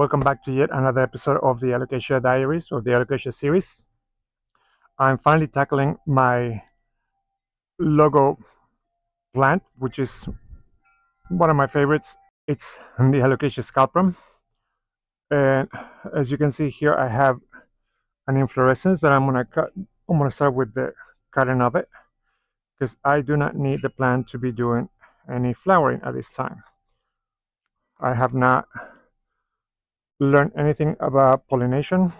welcome back to yet another episode of the Alocasia Diaries or the Alocasia series. I'm finally tackling my logo plant, which is one of my favorites. It's the Alocasia Scalprum, and as you can see here, I have an inflorescence that I'm gonna cut. I'm gonna start with the cutting of it because I do not need the plant to be doing any flowering at this time. I have not learned anything about pollination,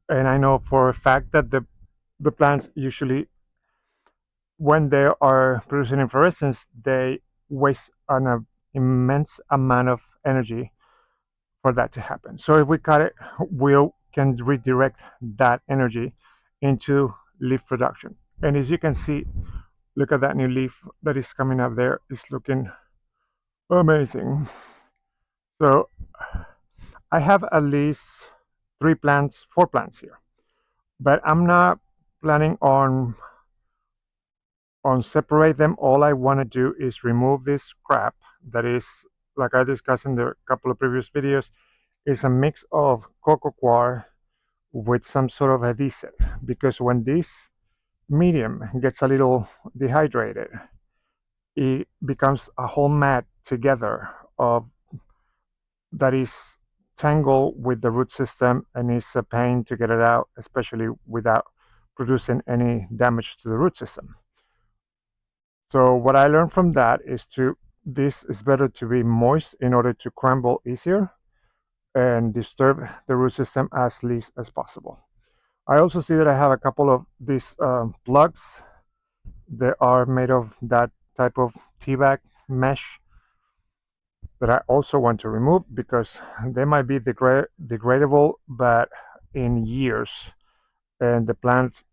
and I know for a fact that the plants usually, when they are producing inflorescence, they waste an immense amount of energy for that to happen. So if we cut it, we can redirect that energy into leaf production. And as you can see, look at that new leaf that is coming up there. It's looking amazing. So I have at least 4 plants here, but I'm not planning on separate them. All I want to do is remove this crap that is, like I discussed in the couple of previous videos, is a mix of coco coir with some sort of adhesive, because when this medium gets a little dehydrated, it becomes a whole mat together of that is tangled with the root system, and it's a pain to get it out, especially without producing any damage to the root system. So what I learned from that is this is better to be moist in order to crumble easier and disturb the root system as least as possible. I also see that I have a couple of these plugs. They are made of that type of tea bag mesh that I also want to remove because they might be degradable, but in years, and the plant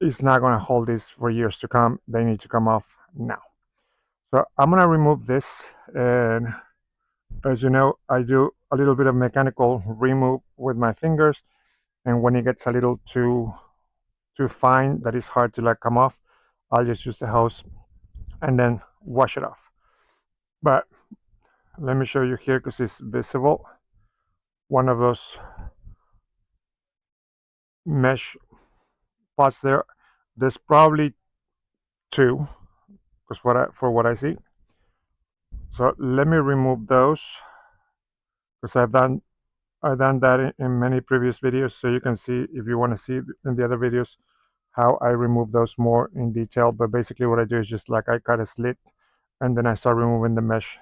is not going to hold this for years to come. They need to come off now. So I'm going to remove this, and as you know, I do a little bit of mechanical remove with my fingers, and when it gets a little too fine that it's hard to like come off, I'll just use the hose and then wash it off. But let me show you here because it's visible. One of those mesh pots there. There's probably 2, because for what I see. So let me remove those because I've done that in many previous videos, so you can see, if you want to see in the other videos, how I remove those more in detail. But basically what I do is just like I cut a slit and then I start removing the mesh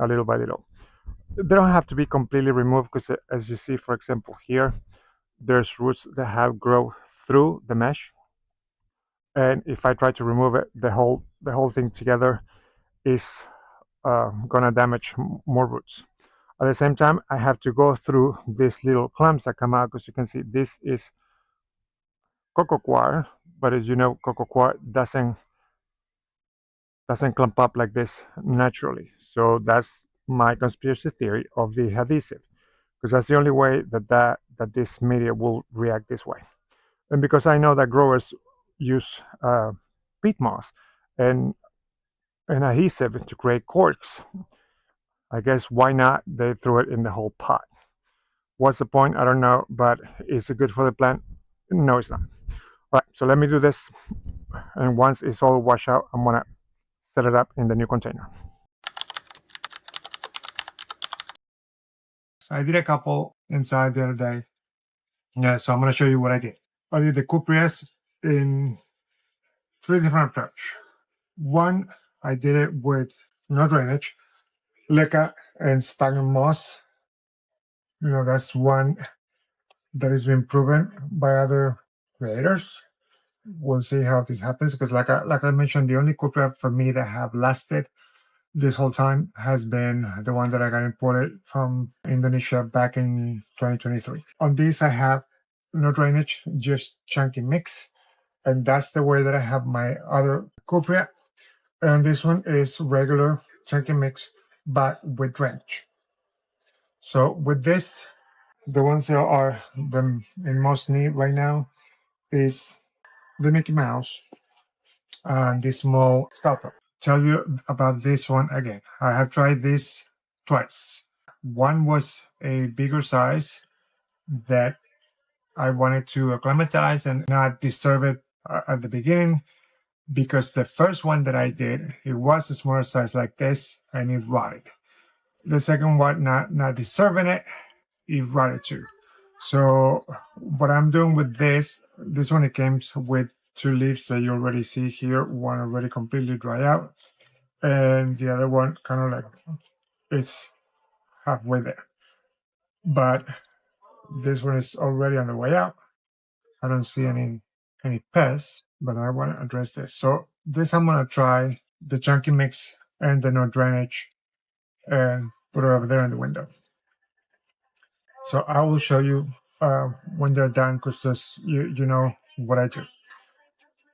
a little by little. They don't have to be completely removed because, as you see, for example, here, there's roots that have grown through the mesh, and if I try to remove it, the whole thing together is gonna damage more roots. At the same time, I have to go through these little clumps that come out, because you can see this is coco coir, but as you know, coco coir doesn't clump up like this naturally. So that's my conspiracy theory of the adhesive, because that's the only way that this media will react this way. And because I know that growers use peat moss and adhesive to create corks, I guess why not they threw it in the whole pot. What's the point? I don't know, but is it good for the plant? No, it's not. All right, so let me do this, and once it's all washed out, I'm gonna set it up in the new container. I did a couple inside the other day. Yeah, so I'm gonna show you what I did. I did the Cupreas in 3 different approaches. One, I did it with no drainage, leca and sphagnum moss. That's one that has been proven by other creators. We'll see how this happens, because like I mentioned, the only cupra for me that have lasted this whole time has been the one that I got imported from Indonesia back in 2023. On this, I have no drainage, just chunky mix, and that's the way that I have my other cupra. And this one is regular chunky mix, but with drainage. So with this, the ones that are in most need right now is the Mickey Mouse and the small Scalprum. Tell you about this one again. I have tried this twice. One was a bigger size that I wanted to acclimatize and not disturb it at the beginning, because the first one that I did, it was a smaller size like this and it rotted. The second one, not disturbing it, it rotted too. So what I'm doing with this one, it came with two leaves that you already see here. One already completely dry out, and the other one kind of like it's halfway there. But this one is already on the way out. I don't see any pests, but I want to address this. So this I'm gonna try the chunky mix and the no drainage and put it over there in the window. So I will show you when they're done, because you know what I do.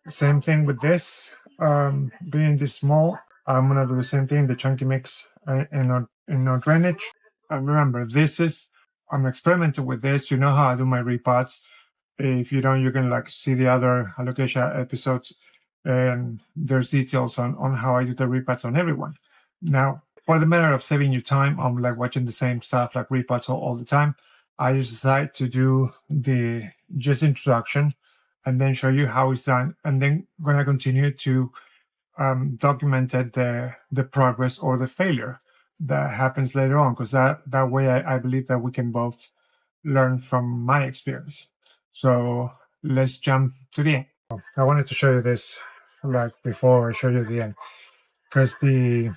Same thing with this. Being this small, I'm gonna do the same thing, the chunky mix and no drainage. And remember, I'm experimenting with this. You know how I do my repots. If you don't, you can like see the other Alocasia episodes, and there's details on how I do the repots on everyone. Now, for the matter of saving you time, I'm like watching the same stuff like repots all the time. I just decide to do the just introduction and then show you how it's done, and then gonna continue to document the progress or the failure that happens later on, because that way I believe that we can both learn from my experience. So let's jump to the end. I wanted to show you this like before I show you the end, because the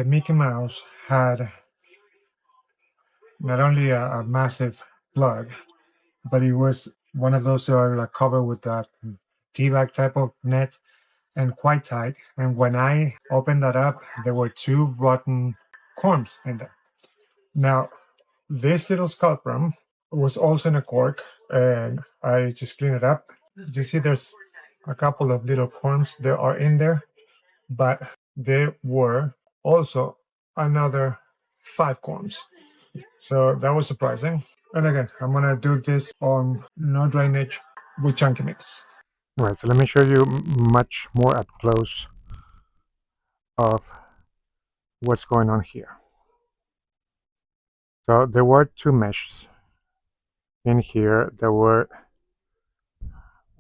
Mickey Mouse had not only a massive plug, but it was one of those that are like covered with that tea bag type of net and quite tight. And when I opened that up, there were two rotten corms in there. Now, this little Scalprum was also in a cork, and I just cleaned it up. You see, there's a couple of little corms that are in there, but there were also another 5 corms. So that was surprising. And again, I'm gonna do this on no drainage with chunky mix. All right, so let me show you much more up close of what's going on here. So there were 2 meshes in here.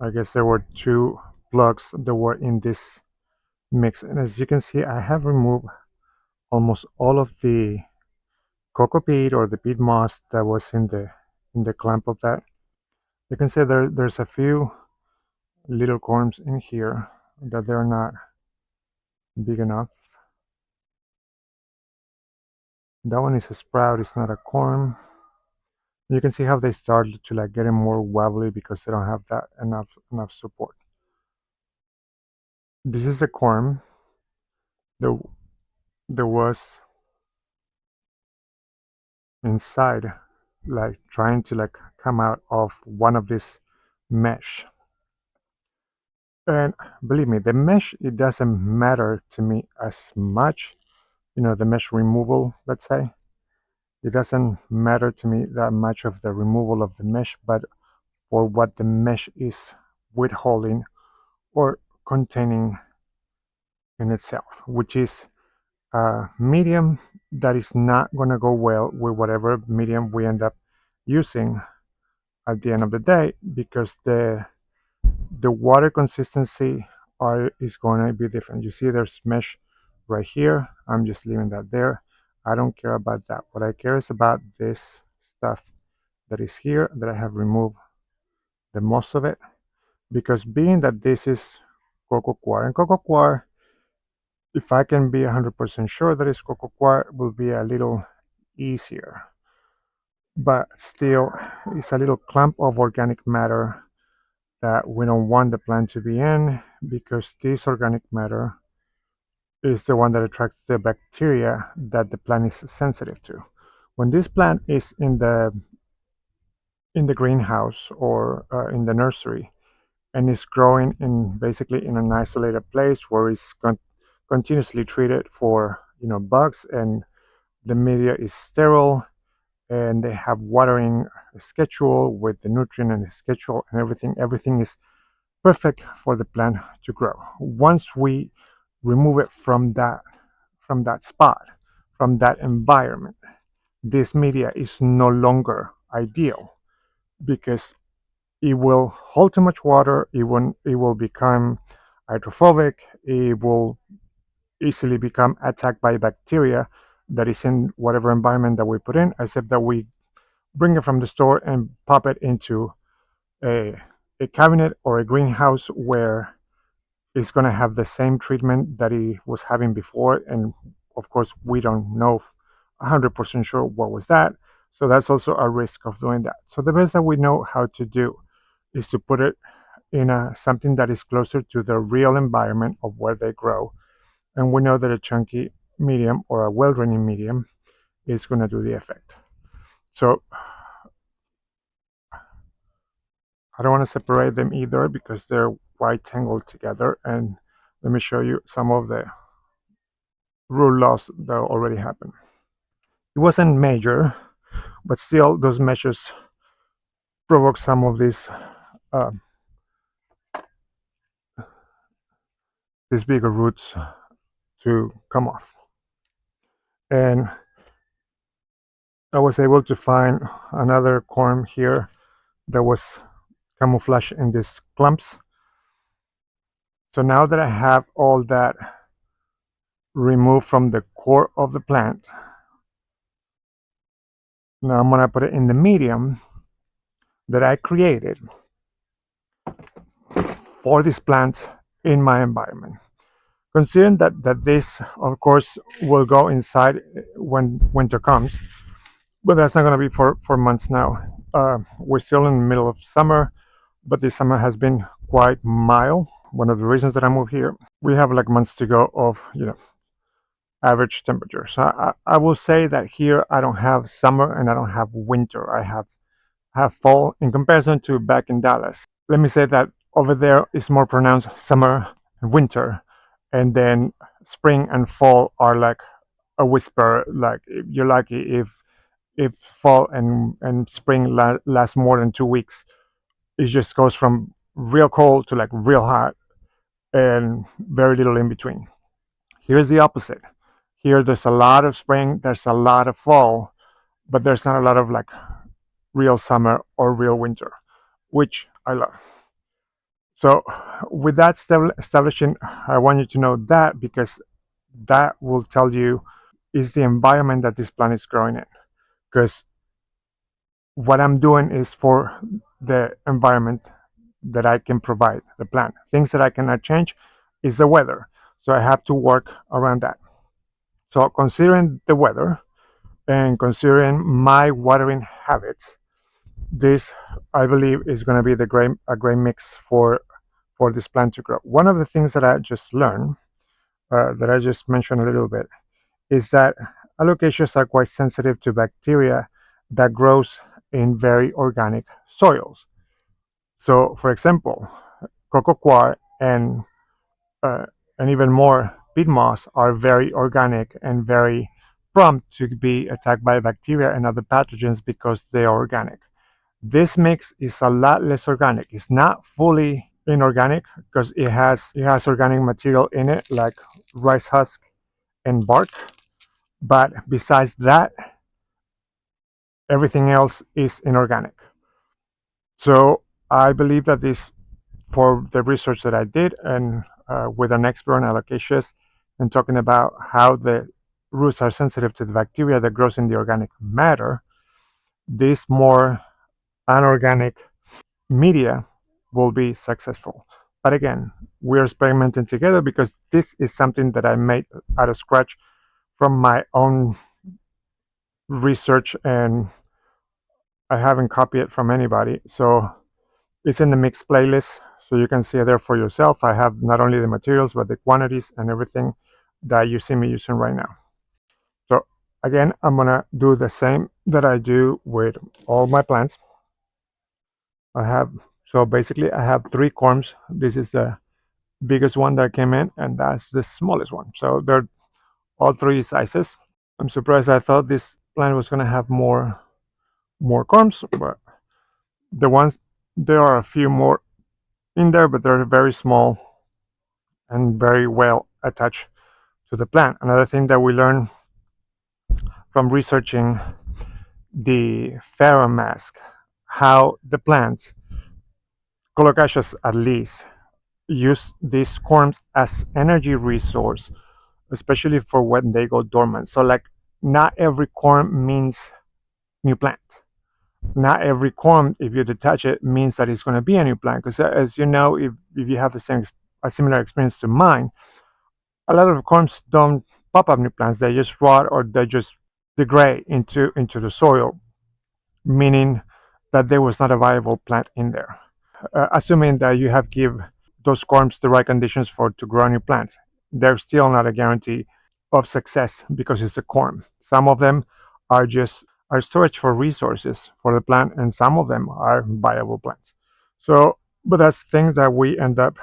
I guess there were 2 plugs that were in this mix. And as you can see, I have removed almost all of the cocoa peat or the peat moss that was in the clamp of that. You can see there's a few little corms in here that they're not big enough. That one is a sprout, it's not a corm. You can see how they start to like getting more wobbly because they don't have that enough support. This is a corm. There was inside, like trying to like come out of one of this mesh. And believe me, the mesh, it doesn't matter to me as much. You know, the mesh removal, let's say, it doesn't matter to me that much of the removal of the mesh, but for what the mesh is withholding or containing in itself, which is a medium that is not going to go well with whatever medium we end up using at the end of the day, because the water consistency is going to be different. You see there's mesh right here. I'm just leaving that there. I don't care about that. What I care is about this stuff that is here that I have removed the most of it, because being that this is cocoa coir, and cocoa coir, if I can be 100% sure that it's cocoa coir, will be a little easier. But still, it's a little clump of organic matter that we don't want the plant to be in, because this organic matter is the one that attracts the bacteria that the plant is sensitive to. When this plant is in the greenhouse or in the nursery, and is growing in basically in an isolated place where it's continuously treated for bugs, and the media is sterile, and they have watering schedule with the nutrient and the schedule and everything is perfect for the plant to grow. Once we remove it from that spot, from that environment. This media is no longer ideal because it will hold too much water, it will become hydrophobic, it will easily become attacked by bacteria that is in whatever environment that we put in, except that we bring it from the store and pop it into a, a cabinet or a greenhouse where it's going to have the same treatment that it was having before. And of course, we don't know 100% sure what was that. So that's also a risk of doing that. So the best that we know how to do is to put it in something that is closer to the real environment of where they grow. And we know that a chunky medium or a well-draining medium is going to do the effect. So I don't want to separate them either because they're quite tangled together. And let me show you some of the rule laws that already happened. It wasn't major, but still those measures provoke some of uh, these bigger roots to come off. And I was able to find another corm here that was camouflaged in these clumps. So now that I have all that removed from the core of the plant, now I'm going to put it in the medium that I created for this plant in my environment. Considering that this, of course, will go inside when winter comes, but that's not going to be for months now. We're still in the middle of summer, but this summer has been quite mild. One of the reasons that I moved here, we have like months to go of average temperature. So I will say that here I don't have summer and I don't have winter. I have fall in comparison to back in Dallas. Let me say that over there is more pronounced summer and winter, and then spring and fall are like a whisper. Like if you're lucky if fall and spring last more than 2 weeks, it just goes from real cold to like real hot and very little in between. Here's the opposite. Here there's a lot of spring, there's a lot of fall, but there's not a lot of like real summer or real winter, which I love. So with that establishing, I want you to know that because that will tell you is the environment that this plant is growing in. Because what I'm doing is for the environment that I can provide the plant. Things that I cannot change is the weather. So I have to work around that. So considering the weather and considering my watering habits, this I believe is going to be a great mix for this plant to grow. One of the things that I just learned, that I just mentioned a little bit, is that alocasias are quite sensitive to bacteria that grows in very organic soils. So, for example, coco coir uh, and even more peat moss are very organic and very prompt to be attacked by bacteria and other pathogens because they are organic. This mix is a lot less organic. It's not fully inorganic because it has organic material in it like rice husk and bark. But besides that, everything else is inorganic. So I believe that this, for the research that I did and with an expert on alocasias and talking about how the roots are sensitive to the bacteria that grows in the organic matter, this more anorganic media will be successful. But again, we're experimenting together because this is something that I made out of scratch from my own research and I haven't copied it from anybody. So it's in the mixed playlist. So you can see it there for yourself. I have not only the materials, but the quantities and everything that you see me using right now. So again, I'm gonna do the same that I do with all my plants. So basically I have 3 corms. This is the biggest one that came in, and that's the smallest one. So they're all 3 sizes. I'm surprised. I thought this plant was gonna have more corms, but the ones there are a few more in there, but they're very small and very well attached to the plant. Another thing that we learned from researching the pharaoh mask, how the plants, Alocasias at least, use these corms as energy resource, especially for when they go dormant. So like not every corm means new plant. Not every corm, if you detach it, means that it's going to be a new plant. Because as you know, if you have a similar experience to mine, a lot of corms don't pop up new plants. They just rot or they just degrade into the soil, meaning that there was not a viable plant in there. Assuming that you have give those corms the right conditions for to grow new plants, there's still not a guarantee of success because it's a corm. Some of them are just are storage for resources for the plant, and some of them are viable plants. So, but that's things that we end up,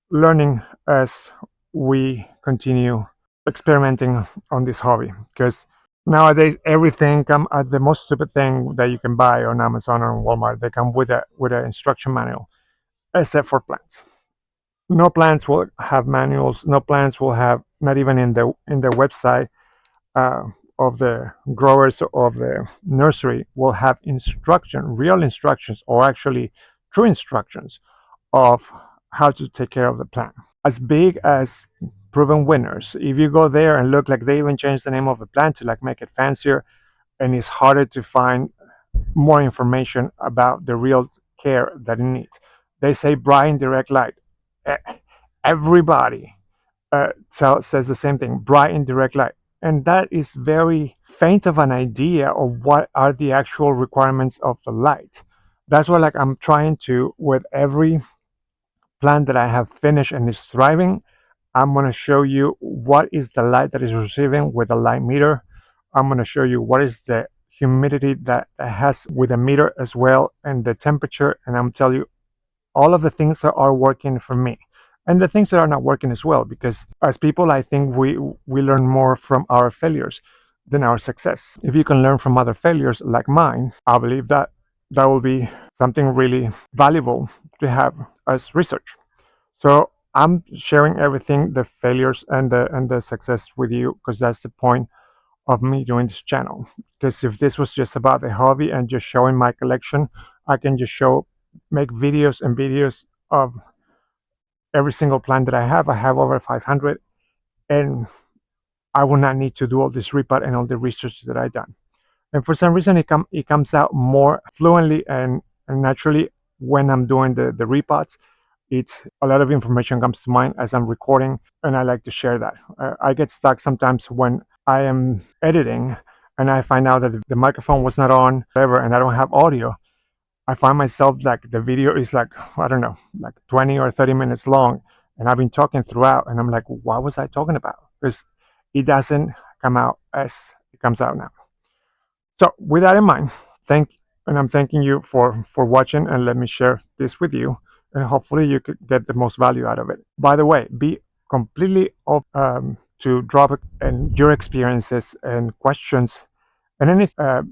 learning as we continue experimenting on this hobby. Because nowadays everything come at the most stupid thing that you can buy on Amazon or Walmart. They come with a instruction manual, except for plants. No plants will have manuals. No plants will have, not even in the website uh, of the growers of the nursery, will have real instructions, or actually true instructions of how to take care of the plant. As big as proven winners, if you go there and look, like they even changed the name of the plant to like make it fancier, and it's harder to find more information about the real care that it needs. They say bright and direct light. Everybody says the same thing, bright and direct light. And that is very faint of an idea of what are the actual requirements of the light. That's why, like, I'm trying to, with every plant that I have finished and is thriving, I'm going to show you what is the light that is receiving with a light meter. I'm going to show you what is the humidity that it has with a meter as well, and the temperature. And I'm tell you all of the things that are working for me, and the things that are not working as well. Because as people, I think we learn more from our failures than our success. If you can learn from other failures like mine, I believe that that will be something really valuable to have as research. So I'm sharing everything, the failures and the success with you, because that's the point of me doing this channel. Because if this was just about the hobby and just showing my collection, I can just make videos and videos of every single plant that I have. I have over 500, and I will not need to do all this repot and all the research that I've done. And for some reason, it comes out more fluently and naturally when I'm doing the repots. It's a lot of information comes to mind as I'm recording, and I like to share that. I get stuck sometimes when I am editing and I find out that the microphone was not on, whatever, and I don't have audio. I find myself like the video is like, I don't know, like 20 or 30 minutes long, and I've been talking throughout, and I'm like, what was I talking about? Because it doesn't come out as it comes out now. So with that in mind, I'm thanking you for watching and let me share this with you, and hopefully you could get the most value out of it. By the way, be completely open to drop and your experiences and questions and any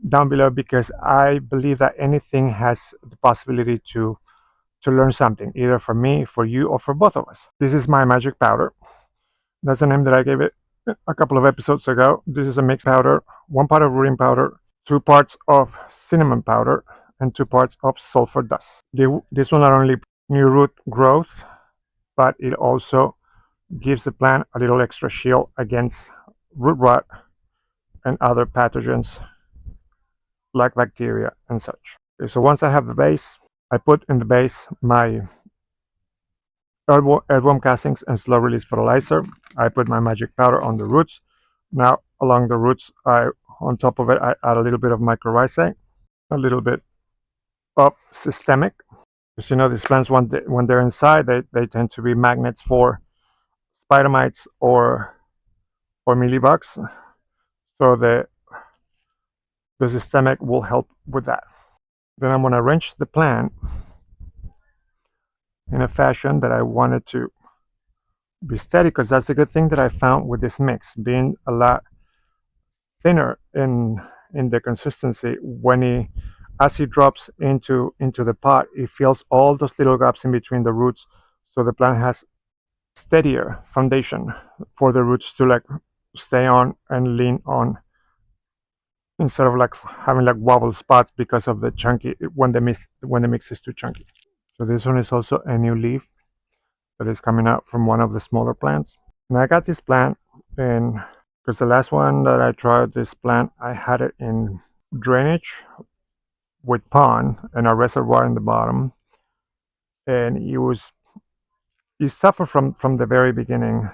down below, because I believe that anything has the possibility to learn something, either for me, for you, or for both of us. This is my magic powder. That's the name that I gave it a couple of episodes ago. This is a mixed powder, 1 part of rooting powder, 2 parts of cinnamon powder, and 2 parts of sulfur dust. This will not only new root growth, but it also gives the plant a little extra shield against root rot and other pathogens like bacteria and such. Okay, so once I have the base, I put in the base my earthworm castings and slow release fertilizer. I put my magic powder on the roots. Now along the roots, on top of it, I add a little bit of mycorrhizae, a little bit of systemic. Because you know these plants, when they're inside, they tend to be magnets for spider mites or mealybugs. So the systemic will help with that. Then I'm going to wrench the plant in a fashion that I wanted to be steady, because that's the good thing that I found with this mix, being a lot thinner in the consistency. As it drops into the pot, it fills all those little gaps in between the roots, so the plant has steadier foundation for the roots to like stay on and lean on, instead of like having like wobble spots because of the chunky when the mix is too chunky. So this one is also a new leaf that is coming out from one of the smaller plants. And I got this plant, and because the last one that I tried this plant, I had it in drainage with pond and a reservoir in the bottom, and it suffered from the very beginning,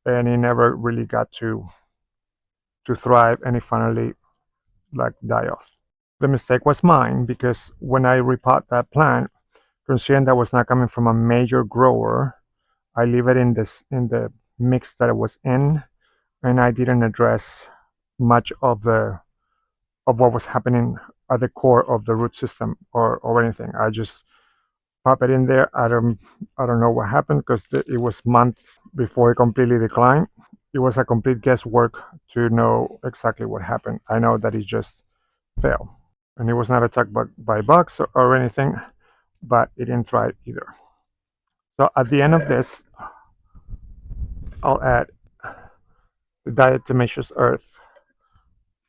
and it never really got to thrive, and it finally like die off. The mistake was mine, because when I repot that plant, considering that was not coming from a major grower, I leave it in the mix that it was in, and I didn't address much of what was happening at the core of the root system, or anything. I just pop it in there. I don't know what happened, because it was months before it completely declined. It was a complete guesswork to know exactly what happened. I know that it just failed, and it was not attacked by bugs or anything, but it didn't thrive either. So at the end of this, I'll add the diatomaceous earth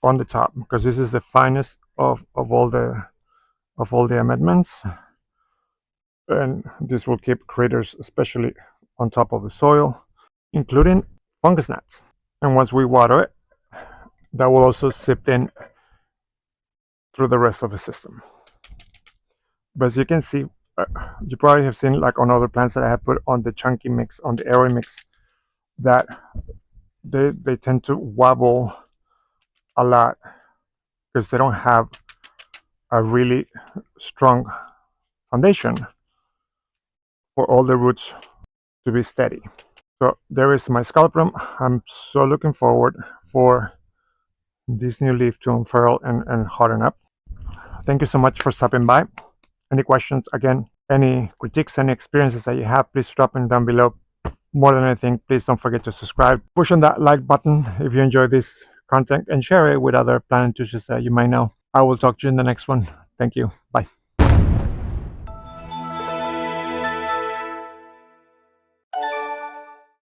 on the top, because this is the finest of all the amendments, and this will keep critters especially on top of the soil, including fungus gnats. And once we water it, that will also seep in through the rest of the system. But as you can see, you probably have seen like on other plants that I have put on the chunky mix, on the airy mix, that they tend to wobble a lot because they don't have a really strong foundation for all the roots to be steady. So there is my Scalprum. I'm so looking forward for this new leaf to unfurl and harden up. Thank you so much for stopping by. Any questions, again, any critiques, any experiences that you have, please drop them down below. More than anything, please don't forget to subscribe. Push on that like button if you enjoy this content, and share it with other plant enthusiasts that you might know. I will talk to you in the next one. Thank you. Bye.